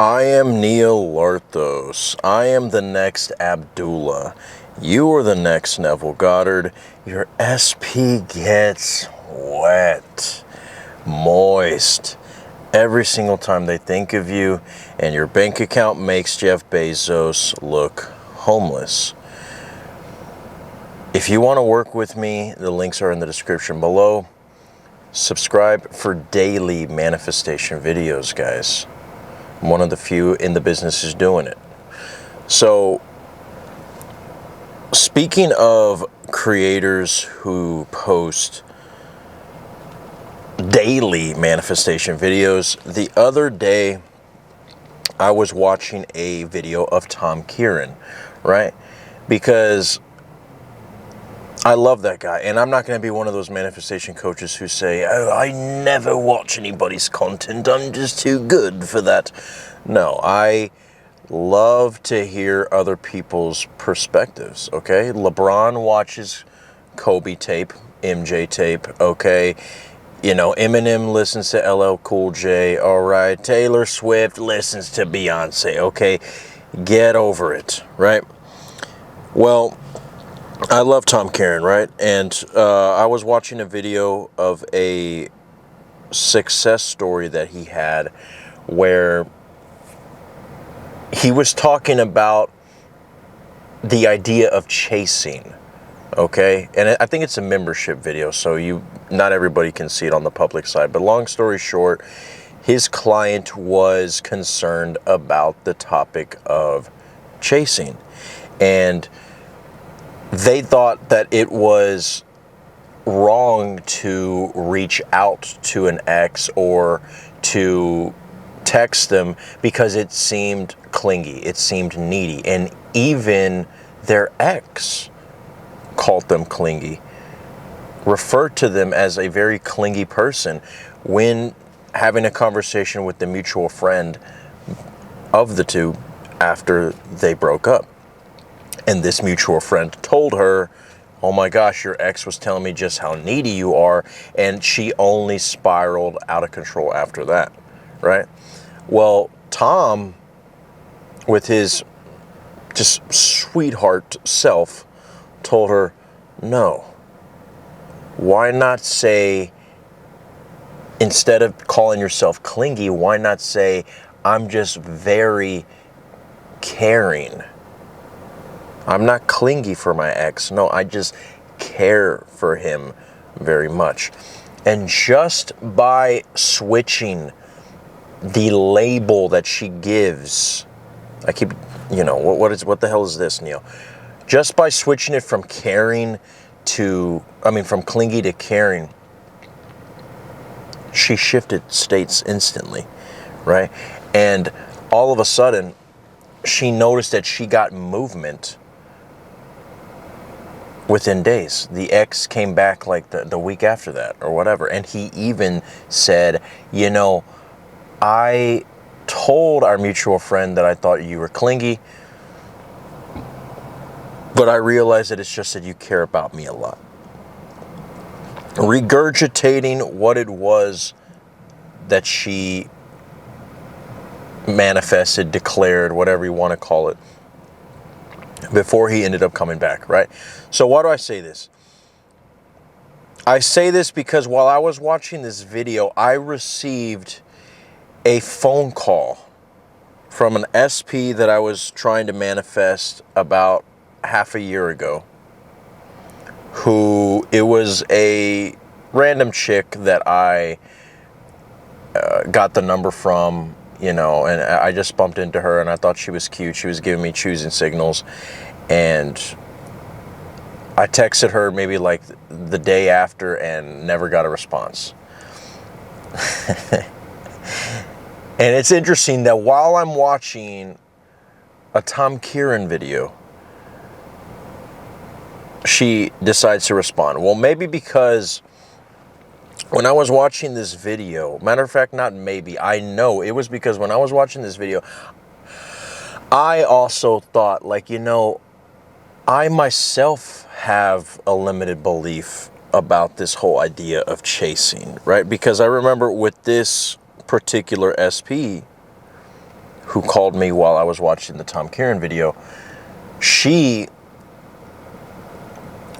I am Neil Larthos. I am the next Abdullah. You are the next Neville Goddard. Your SP gets wet, moist, every single time they think of you, and your bank account makes Jeff Bezos look homeless. If you want to work with me, the links are in the description below. Subscribe for daily manifestation videos, guys. I'm one of the few in the business is doing it. So, speaking of creators who post daily manifestation videos, the other day I was watching a video of Tom Kieran, right? Because I love that guy, and I'm not going to be one of those manifestation coaches who say, oh, I never watch anybody's content, I'm just too good for that. No, I love to hear other people's perspectives, okay? LeBron watches Kobe tape, MJ tape, okay? You know, Eminem listens to LL Cool J, all right? Taylor Swift listens to Beyonce, okay? Get over it, right? Well, I love Tom Kieran, right? And I was watching a video of a success story that he had where he was talking about the idea of chasing, okay? And I think it's a membership video, so not everybody can see it on the public side. But long story short, his client was concerned about the topic of chasing. And they thought that it was wrong to reach out to an ex or to text them because it seemed clingy, it seemed needy, and even their ex called them clingy, referred to them as a very clingy person when having a conversation with the mutual friend of the two after they broke up. And this mutual friend told her, oh my gosh, your ex was telling me just how needy you are. And she only spiraled out of control after that, right? Well, Tom, with his just sweetheart self, told her, no. Why not say, instead of calling yourself clingy, why not say, I'm just very caring. I'm not clingy for my ex. No, I just care for him very much. And just by switching the label that she gives, I keep, what the hell is this, Neil? Just by switching it from caring from clingy to caring, she shifted states instantly, right? And all of a sudden, she noticed that she got movement within days. The ex came back like the week after that or whatever. And he even said, I told our mutual friend that I thought you were clingy, but I realized that it's just that you care about me a lot. Regurgitating what it was that she manifested, declared, whatever you want to call it, before he ended up coming back, right? So why do I say this? I say this because while I was watching this video, I received a phone call from an SP that I was trying to manifest about half a year ago, it was a random chick that I got the number from, and I just bumped into her and I thought she was cute. She was giving me choosing signals, and I texted her maybe like the day after and never got a response. And it's interesting that while I'm watching a Tom Kieran video, she decides to respond. Well, maybe because when I was watching this video, matter of fact, not maybe, I know it was because when I was watching this video, I also thought, I myself have a limited belief about this whole idea of chasing, right? Because I remember with this particular SP, who called me while I was watching the Tom Kieran video, she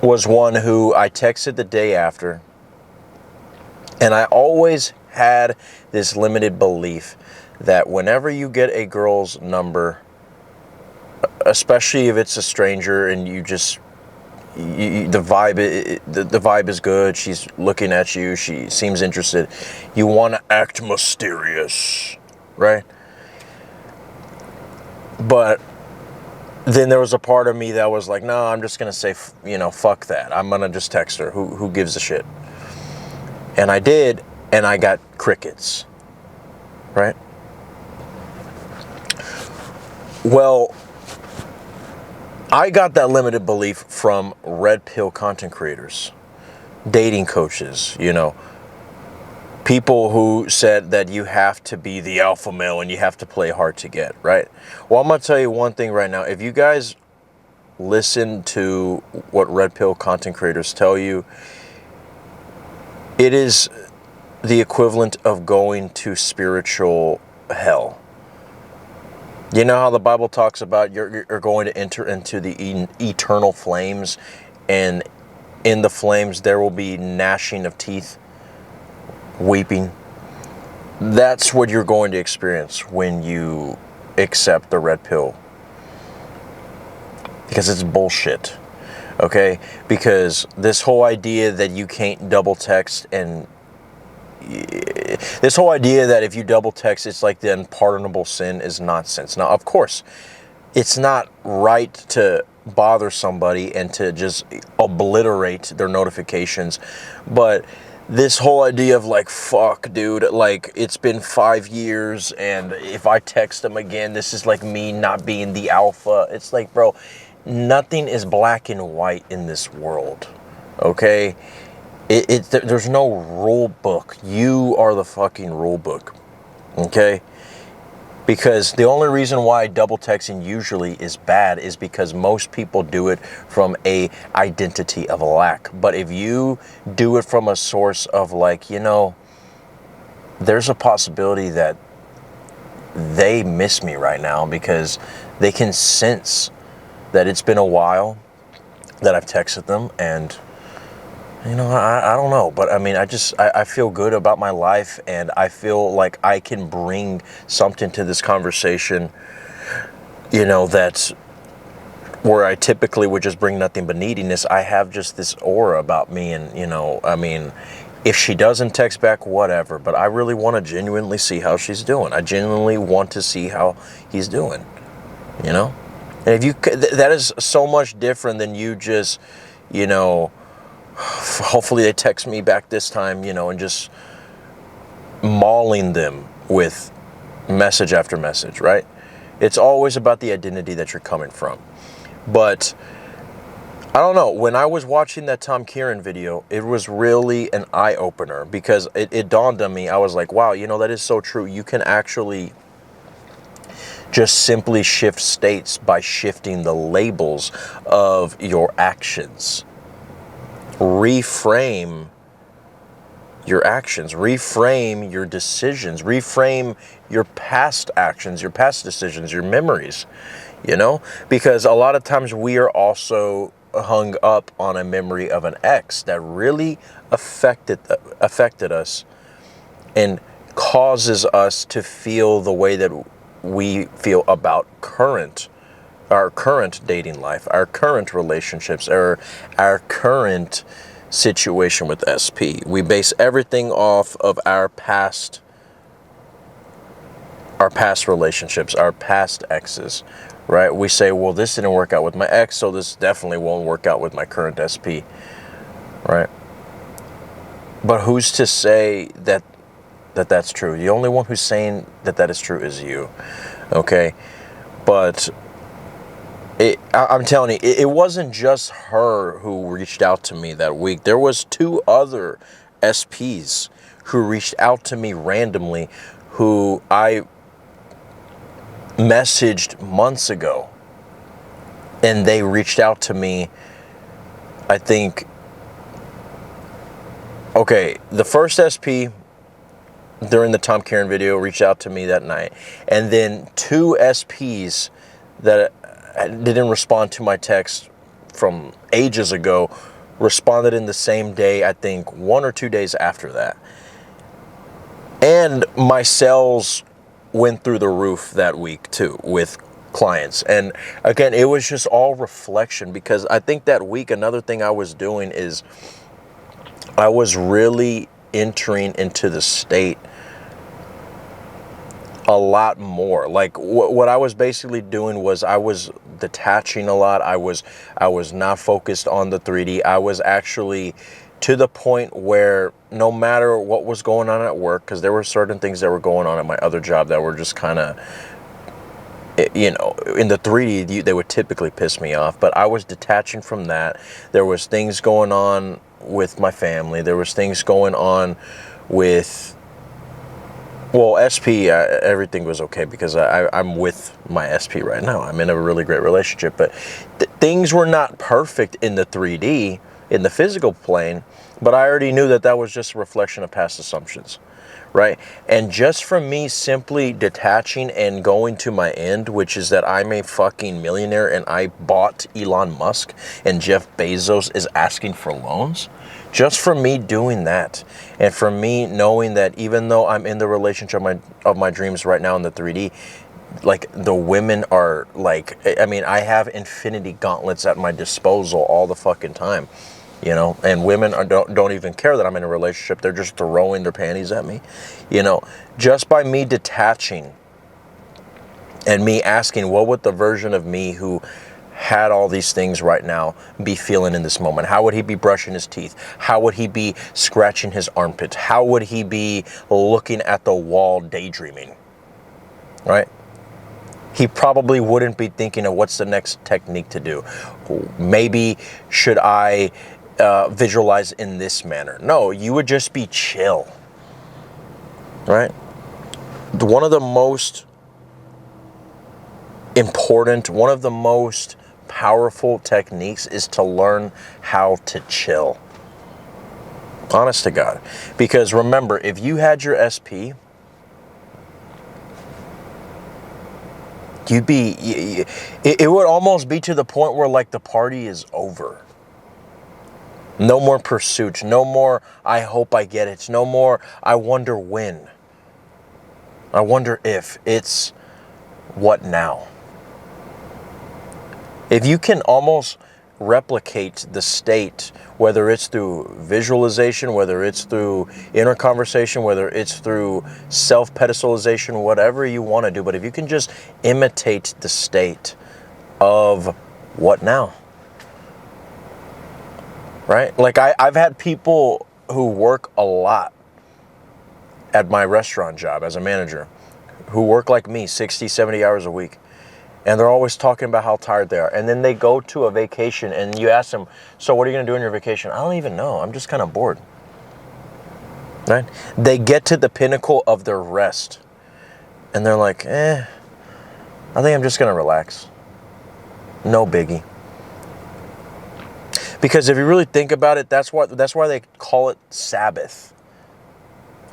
was one who I texted the day after. And I always had this limited belief that whenever you get a girl's number, especially if it's a stranger and you just, the vibe is good, she's looking at you, she seems interested, you want to act mysterious, right? But then there was a part of me that was like, no, I'm just going to say, fuck that. I'm going to just text her. Who gives a shit? And I did, and I got crickets, right? Well, I got that limited belief from red pill content creators, dating coaches, people who said that you have to be the alpha male and you have to play hard to get, right? Well, I'm going to tell you one thing right now. If you guys listen to what red pill content creators tell you, it is the equivalent of going to spiritual hell. You know how the Bible talks about you're going to enter into the eternal flames, and in the flames there will be gnashing of teeth, weeping. That's what you're going to experience when you accept the red pill. Because it's bullshit. Okay? Because this whole idea that you can't double text, and this whole idea that if you double text it's like the unpardonable sin is nonsense. Now, of course, it's not right to bother somebody and to just obliterate their notifications, but this whole idea of like, fuck, dude, like, it's been 5 years, and if I text them again, this is like me not being the alpha. It's like, bro, nothing is black and white in this world, okay? There's no rule book. You are the fucking rule book, okay? Because the only reason why double texting usually is bad is because most people do it from a identity of lack. But if you do it from a source of like, there's a possibility that they miss me right now because they can sense that it's been a while that I've texted them, and I don't know, but I mean, I feel good about my life, and I feel like I can bring something to this conversation, that's where I typically would just bring nothing but neediness. I have just this aura about me, and, I mean, if she doesn't text back, whatever, but I really want to genuinely see how she's doing. I genuinely want to see how he's doing, And if that is so much different than you just, hopefully they text me back this time, and just mauling them with message after message, right? It's always about the identity that you're coming from. But I don't know, when I was watching that Tom Kieran video, it was really an eye-opener, because it dawned on me. I was like, wow, that is so true. You can actually just simply shift states by shifting the labels of your actions. Reframe your actions, reframe your decisions, reframe your past actions, your past decisions, your memories, because a lot of times we are also hung up on a memory of an ex that really affected us and causes us to feel the way that we feel about our current dating life, our current relationships, or our current situation with SP. We base everything off of our past relationships, our past exes, right? We say, well, this didn't work out with my ex, so this definitely won't work out with my current SP, right? But who's to say that that's true? The only one who's saying that is true is you, okay? But I'm telling you, it wasn't just her who reached out to me that week. There was 2 other SPs who reached out to me randomly, who I messaged months ago. And they reached out to me, I think, okay, the first SP, during the Tom Kieran video reached out to me that night. And then 2 SPs that didn't respond to my text from ages ago responded in the same day, I think 1 or 2 days after that. And my sales went through the roof that week too with clients. And again, it was just all reflection, because I think that week, another thing I was doing is I was really entering into the state a lot more. Like what I was basically doing was I was detaching a lot. I was not focused on the 3D. I was actually to the point where no matter what was going on at work, because there were certain things that were going on at my other job that were just kind of, you know, in the 3D, they would typically piss me off, but I was detaching from that. There was things going on with my family. There was things going on with, well, SP, everything was okay because I'm with my SP right now. I'm in a really great relationship, but things were not perfect in the 3D, in the physical plane, but I already knew that that was just a reflection of past assumptions, right? And just from me simply detaching and going to my end, which is that I'm a fucking millionaire and I bought Elon Musk and Jeff Bezos is asking for loans, just for me doing that, and for me knowing that even though I'm in the relationship of my dreams right now in the 3D, like the women are like, I mean, I have infinity gauntlets at my disposal all the fucking time, you know, and women don't even care that I'm in a relationship. They're just throwing their panties at me, you know, just by me detaching and me asking, what would the version of me who had all these things right now be feeling in this moment? How would he be brushing his teeth? How would he be scratching his armpits? How would he be looking at the wall daydreaming, right? He probably wouldn't be thinking of what's the next technique to do. Maybe should I visualize in this manner? No, you would just be chill, right? One of the most important, one of the most powerful techniques is to learn how to chill. Honest to God. Because remember, if you had your SP, it would almost be to the point where like the party is over. No more pursuits, no more I hope I get it, no more I wonder when, I wonder if. It's what now? If you can almost replicate the state, whether it's through visualization, whether it's through inner conversation, whether it's through self-pedestalization, whatever you want to do, but if you can just imitate the state of what now, right? Like I've had people who work a lot at my restaurant job as a manager who work like me 60, 70 hours a week. And they're always talking about how tired they are. And then they go to a vacation and you ask them, so what are you going to do on your vacation? I don't even know. I'm just kind of bored. Right? They get to the pinnacle of their rest. And they're like, I think I'm just going to relax. No biggie. Because if you really think about it, that's why they call it Sabbath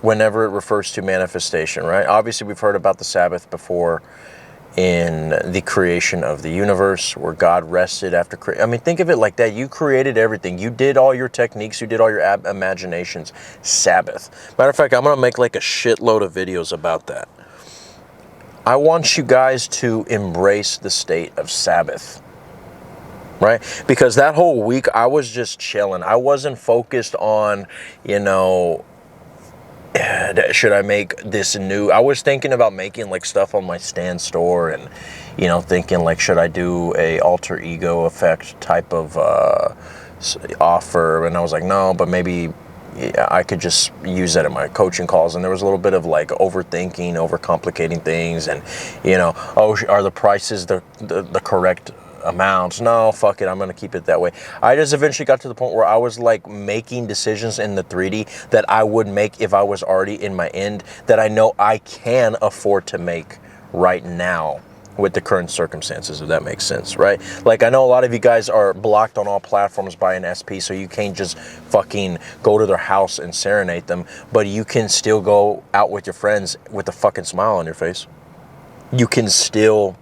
whenever it refers to manifestation, right? Obviously, we've heard about the Sabbath before in the creation of the universe, where God rested after creation. I mean, think of it like that. You created everything. You did all your techniques. You did all your imaginations. Sabbath. Matter of fact, I'm going to make like a shitload of videos about that. I want you guys to embrace the state of Sabbath, right? Because that whole week, I was just chilling. I wasn't focused on, you know, should I make this new? I was thinking about making like stuff on my stand store, and you know, thinking like, should I do a alter ego effect type of offer? And I was like, no, but maybe I could just use that in my coaching calls. And there was a little bit of like overthinking, overcomplicating things, and you know, oh, are the prices the correct amounts? No, fuck it, I'm gonna keep it that way. I just eventually got to the point where I was like making decisions in the 3D that I would make if I was already in my end, that I know I can afford to make right now with the current circumstances, if that makes sense, right? Like, I know a lot of you guys are blocked on all platforms by an SP, so you can't just fucking go to their house and serenade them, but you can still go out with your friends with a fucking smile on your face. You can still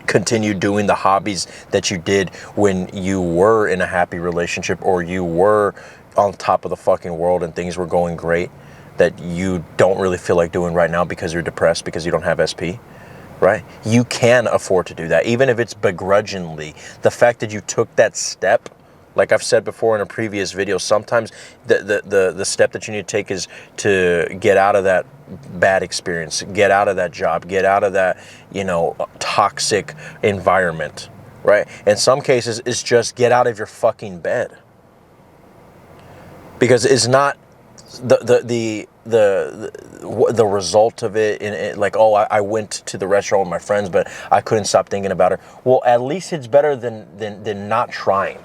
continue doing the hobbies that you did when you were in a happy relationship, or you were on top of the fucking world and things were going great, that you don't really feel like doing right now because you're depressed because you don't have SP. Right? You can afford to do that, even if it's begrudgingly. The fact that you took that step, like I've said before in a previous video, sometimes the step that you need to take is to get out of that bad experience, get out of that job, get out of that, you know, toxic environment, right? In some cases, it's just get out of your fucking bed. Because it's not the result of it in it, like, oh, I went to the restaurant with my friends, but I couldn't stop thinking about her. Well, at least it's better than not trying.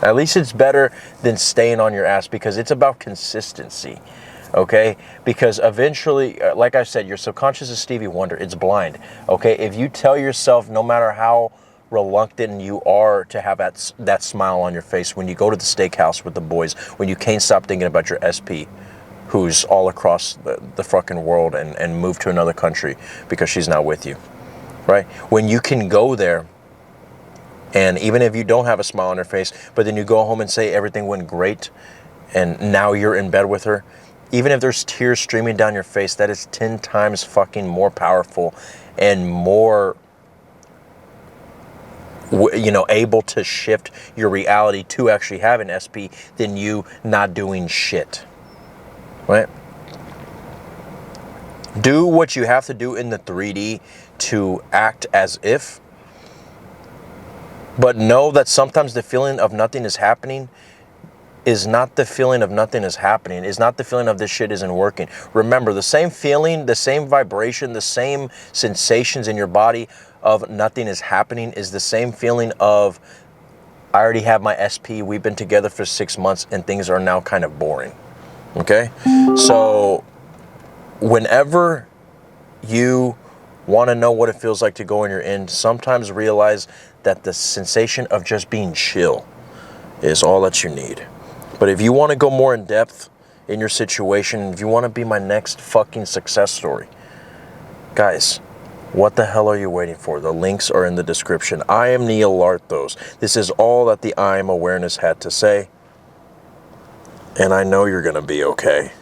At least it's better than staying on your ass, because it's about consistency, okay? Because eventually, like I said, your subconscious is Stevie Wonder. It's blind, okay? If you tell yourself, no matter how reluctant you are to have that smile on your face when you go to the steakhouse with the boys, when you can't stop thinking about your SP, who's all across the fucking world and moved to another country because she's not with you, right? When you can go there, and even if you don't have a smile on your face, but then you go home and say everything went great, and now you're in bed with her, even if there's tears streaming down your face, that is 10 times fucking more powerful and more, you know, able to shift your reality to actually having SP than you not doing shit, right? Do what you have to do in the 3D to act as if, but know that sometimes the feeling of nothing is happening is not the feeling of nothing is happening. Is not the feeling of this shit isn't working. Remember, the same feeling, the same vibration, the same sensations in your body of nothing is happening is the same feeling of, I already have my SP, we've been together for 6 months and things are now kind of boring, okay? So whenever you want to know what it feels like to go in your end, sometimes realize that the sensation of just being chill is all that you need. But if you want to go more in depth in your situation, if you want to be my next fucking success story, guys, what the hell are you waiting for? The links are in the description. I am Neil Larthos. This is all that the I Am Awareness had to say, and I know you're going to be okay.